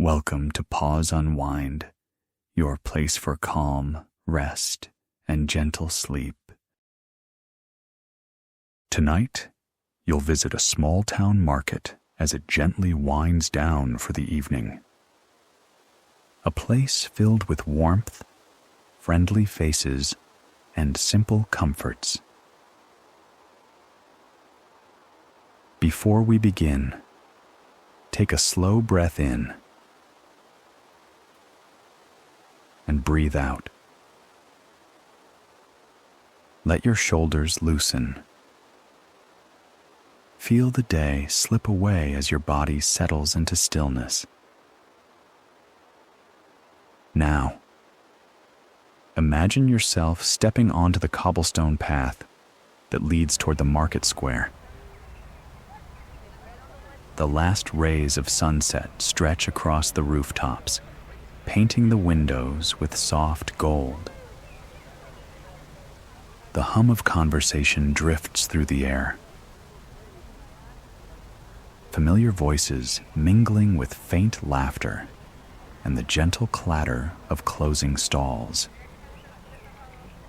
Welcome to Pause Unwind, your place for calm, rest, and gentle sleep. Tonight, you'll visit a small town market as it gently winds down for the evening. A place filled with warmth, friendly faces, and simple comforts. Before we begin, take a slow breath in and breathe out. Let your shoulders loosen. Feel the day slip away as your body settles into stillness. Now, imagine yourself stepping onto the cobblestone path that leads toward the market square. The last rays of sunset stretch across the rooftops, painting the windows with soft gold. The hum of conversation drifts through the air. Familiar voices mingling with faint laughter and the gentle clatter of closing stalls.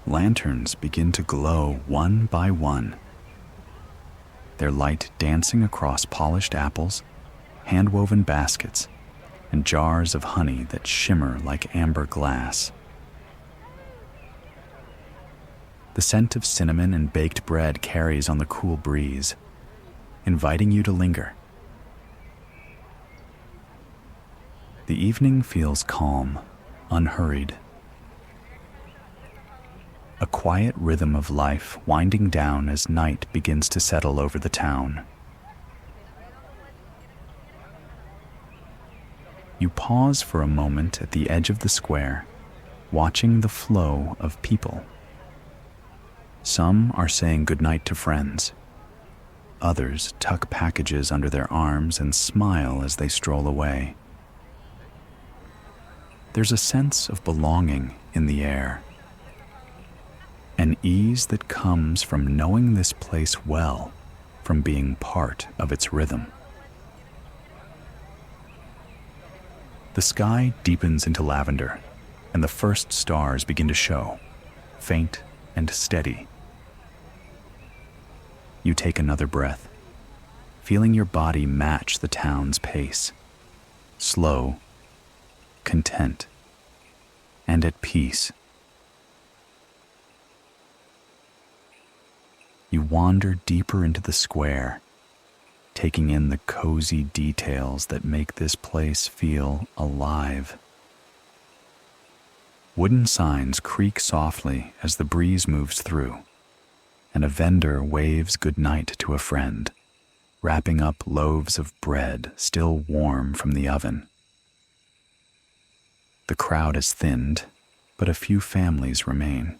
Lanterns begin to glow one by one, their light dancing across polished apples, hand-woven baskets, and jars of honey that shimmer like amber glass. The scent of cinnamon and baked bread carries on the cool breeze, inviting you to linger. The evening feels calm, unhurried. A quiet rhythm of life winding down as night begins to settle over the town. You pause for a moment at the edge of the square, watching the flow of people. Some are saying goodnight to friends. Others tuck packages under their arms and smile as they stroll away. There's a sense of belonging in the air, an ease that comes from knowing this place well, from being part of its rhythm. The sky deepens into lavender, and the first stars begin to show, faint and steady. You take another breath, feeling your body match the town's pace, slow, content, and at peace. You wander deeper into the square, taking in the cozy details that make this place feel alive. Wooden signs creak softly as the breeze moves through, and a vendor waves goodnight to a friend, wrapping up loaves of bread still warm from the oven. The crowd has thinned, but a few families remain.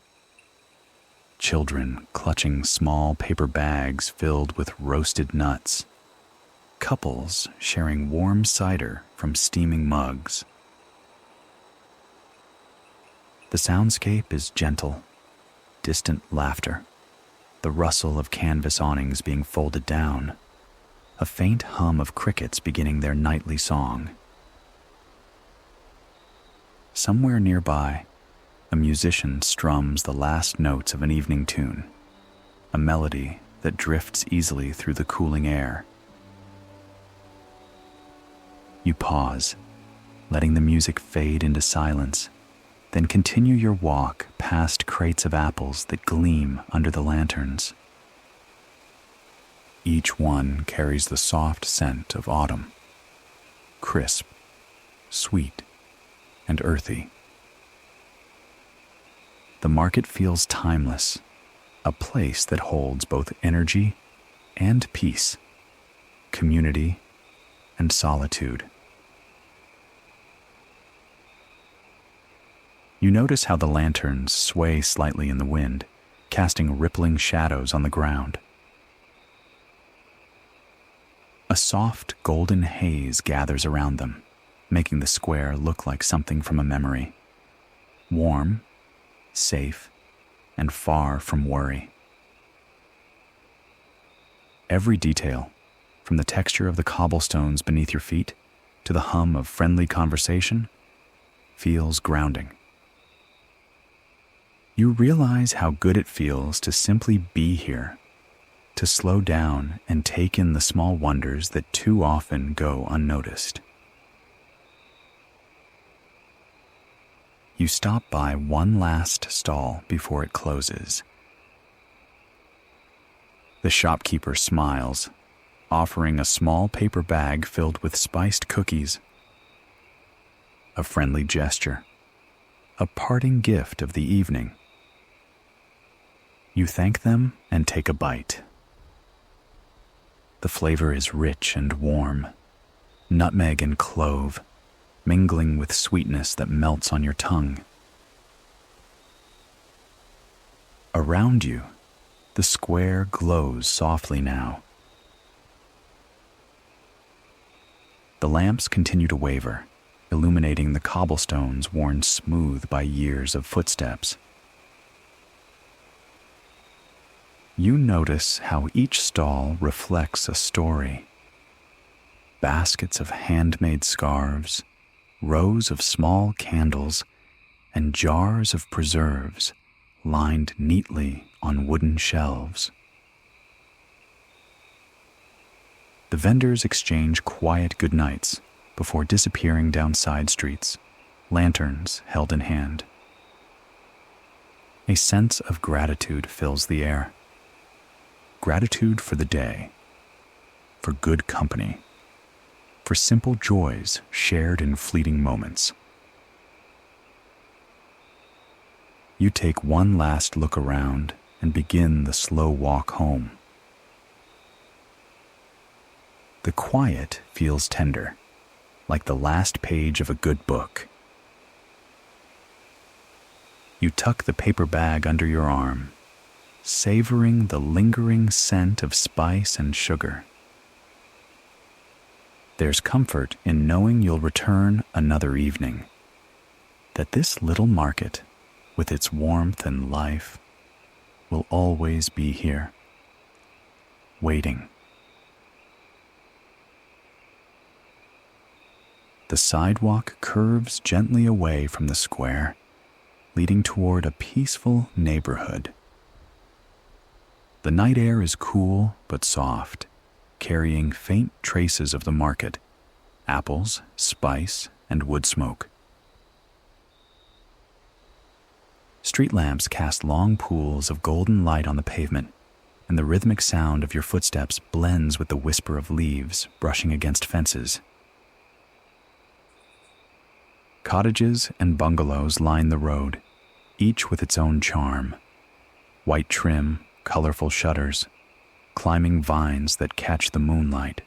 Children clutching small paper bags filled with roasted nuts. Couples sharing warm cider from steaming mugs. The soundscape is gentle, distant laughter, the rustle of canvas awnings being folded down, a faint hum of crickets beginning their nightly song. Somewhere nearby, a musician strums the last notes of an evening tune, a melody that drifts easily through the cooling air. You pause, letting the music fade into silence, then continue your walk past crates of apples that gleam under the lanterns. Each one carries the soft scent of autumn, crisp, sweet, and earthy. The market feels timeless, a place that holds both energy and peace, community and solitude. You notice how the lanterns sway slightly in the wind, casting rippling shadows on the ground. A soft golden haze gathers around them, making the square look like something from a memory. Warm, safe, and far from worry. Every detail, from the texture of the cobblestones beneath your feet to the hum of friendly conversation feels grounding. You realize how good it feels to simply be here, to slow down and take in the small wonders that too often go unnoticed. You stop by one last stall before it closes. The shopkeeper smiles, offering a small paper bag filled with spiced cookies. A friendly gesture, a parting gift of the evening. You thank them and take a bite. The flavor is rich and warm, nutmeg and clove, mingling with sweetness that melts on your tongue. Around you, the square glows softly now. The lamps continue to waver, illuminating the cobblestones worn smooth by years of footsteps. You notice how each stall reflects a story. Baskets of handmade scarves, rows of small candles, and jars of preserves lined neatly on wooden shelves. The vendors exchange quiet goodnights before disappearing down side streets, lanterns held in hand. A sense of gratitude fills the air. Gratitude for the day, for good company, for simple joys shared in fleeting moments. You take one last look around and begin the slow walk home. The quiet feels tender, like the last page of a good book. You tuck the paper bag under your arm, savoring the lingering scent of spice and sugar. There's comfort in knowing you'll return another evening, that this little market, with its warmth and life, will always be here, waiting. The sidewalk curves gently away from the square, leading toward a peaceful neighborhood. The night air is cool but soft, carrying faint traces of the market, apples, spice, and wood smoke. Street lamps cast long pools of golden light on the pavement, and the rhythmic sound of your footsteps blends with the whisper of leaves brushing against fences. Cottages and bungalows line the road, each with its own charm. White trim, colorful shutters, climbing vines that catch the moonlight.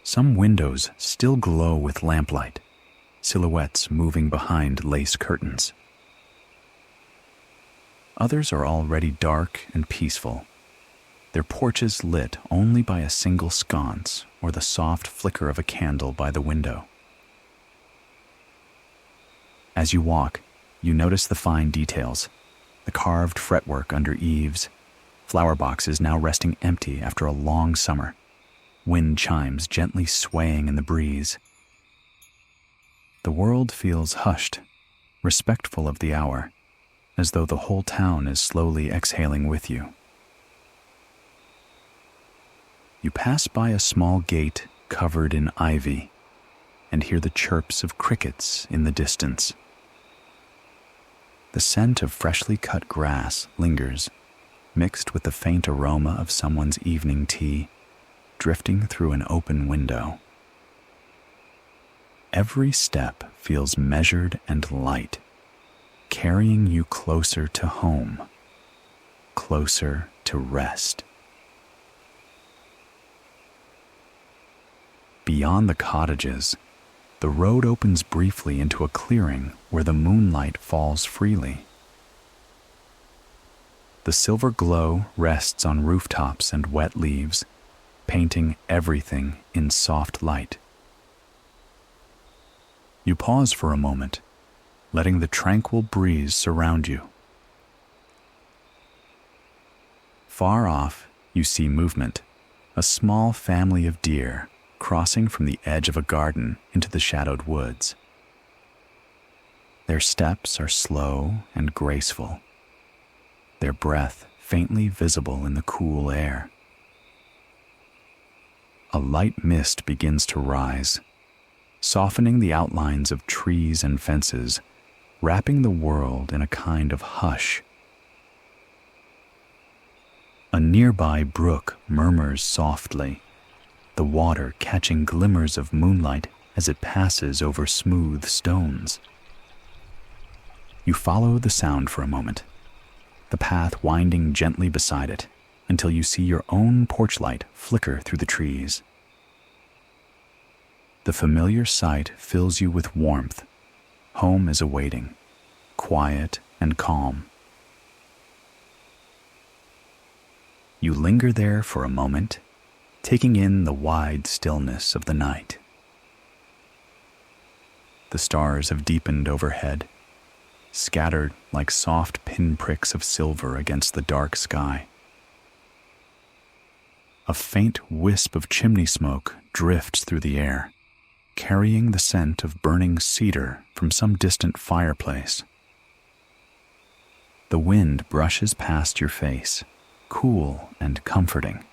Some windows still glow with lamplight, silhouettes moving behind lace curtains. Others are already dark and peaceful, their porches lit only by a single sconce or the soft flicker of a candle by the window. As you walk, you notice the fine details, the carved fretwork under eaves, flower boxes now resting empty after a long summer, wind chimes gently swaying in the breeze. The world feels hushed, respectful of the hour, as though the whole town is slowly exhaling with you. You pass by a small gate covered in ivy and hear the chirps of crickets in the distance. The scent of freshly cut grass lingers, mixed with the faint aroma of someone's evening tea, drifting through an open window. Every step feels measured and light, carrying you closer to home, closer to rest. Beyond the cottages, the road opens briefly into a clearing where the moonlight falls freely. The silver glow rests on rooftops and wet leaves, painting everything in soft light. You pause for a moment, letting the tranquil breeze surround you. Far off, you see movement, a small family of deer crossing from the edge of a garden into the shadowed woods. Their steps are slow and graceful, their breath faintly visible in the cool air. A light mist begins to rise, softening the outlines of trees and fences, wrapping the world in a kind of hush. A nearby brook murmurs softly, the water catching glimmers of moonlight as it passes over smooth stones. You follow the sound for a moment, the path winding gently beside it until you see your own porch light flicker through the trees. The familiar sight fills you with warmth. Home is awaiting, quiet and calm. You linger there for a moment, taking in the wide stillness of the night. The stars have deepened overhead, scattered like soft pinpricks of silver against the dark sky. A faint wisp of chimney smoke drifts through the air, carrying the scent of burning cedar from some distant fireplace. The wind brushes past your face, cool and comforting.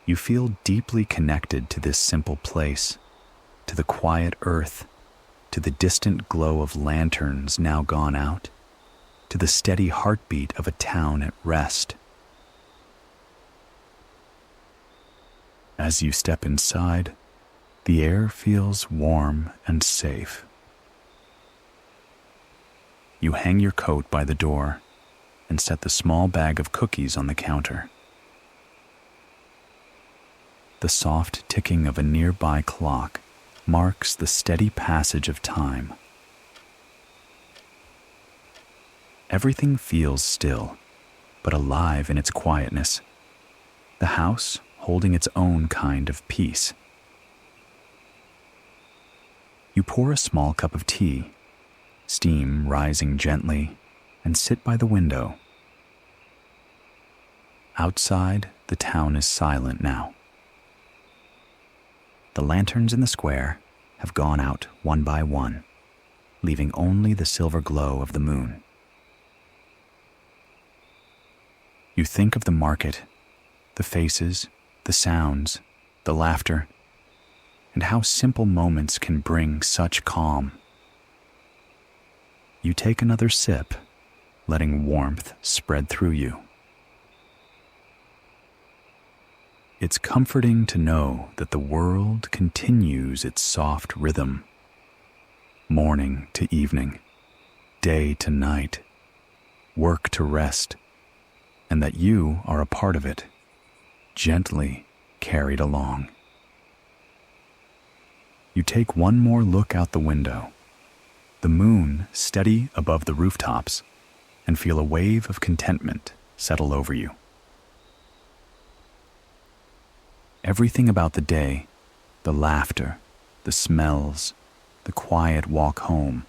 You feel deeply connected to this simple place, to the quiet earth, to the distant glow of lanterns now gone out, to the steady heartbeat of a town at rest. As you step inside, the air feels warm and safe. You hang your coat by the door and set the small bag of cookies on the counter. The soft ticking of a nearby clock marks the steady passage of time. Everything feels still, but alive in its quietness, the house holding its own kind of peace. You pour a small cup of tea, steam rising gently, and sit by the window. Outside, the town is silent now. The lanterns in the square have gone out one by one, leaving only the silver glow of the moon. You think of the market, the faces, the sounds, the laughter, and how simple moments can bring such calm. You take another sip, letting warmth spread through you. It's comforting to know that the world continues its soft rhythm, morning to evening, day to night, work to rest, and that you are a part of it, gently carried along. You take one more look out the window, the moon steady above the rooftops, and feel a wave of contentment settle over you. Everything about the day, the laughter, the smells, the quiet walk home,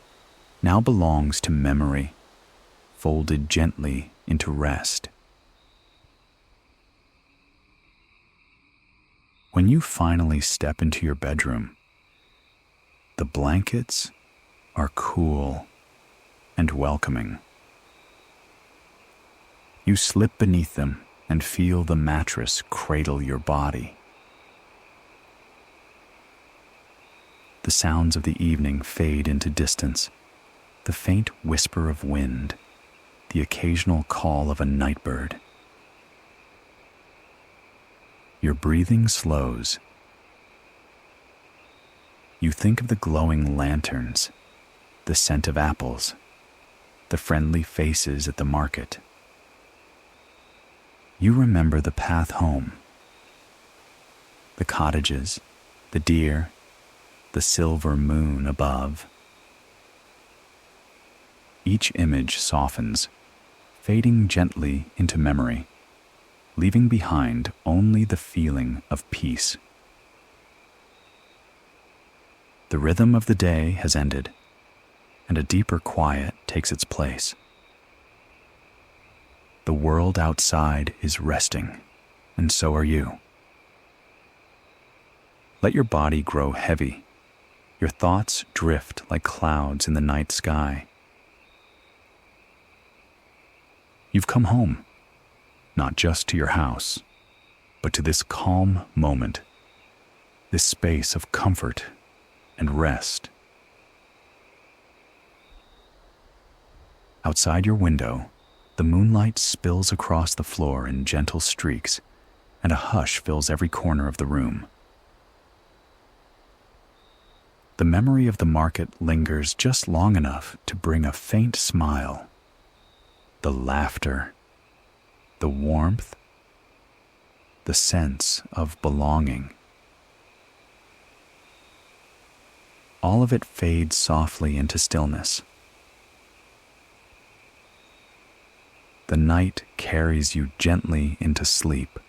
now belongs to memory, folded gently into rest. When you finally step into your bedroom, the blankets are cool and welcoming. You slip beneath them and feel the mattress cradle your body. The sounds of the evening fade into distance, the faint whisper of wind, the occasional call of a nightbird. Your breathing slows. You think of the glowing lanterns, the scent of apples, the friendly faces at the market. You remember the path home, the cottages, the deer, the silver moon above. Each image softens, fading gently into memory, leaving behind only the feeling of peace. The rhythm of the day has ended, and a deeper quiet takes its place. The world outside is resting, and so are you. Let your body grow heavy. Your thoughts drift like clouds in the night sky. You've come home, not just to your house, but to this calm moment, this space of comfort and rest. Outside your window, the moonlight spills across the floor in gentle streaks, and a hush fills every corner of the room. The memory of the market lingers just long enough to bring a faint smile. The laughter, the warmth, the sense of belonging. All of it fades softly into stillness. The night carries you gently into sleep.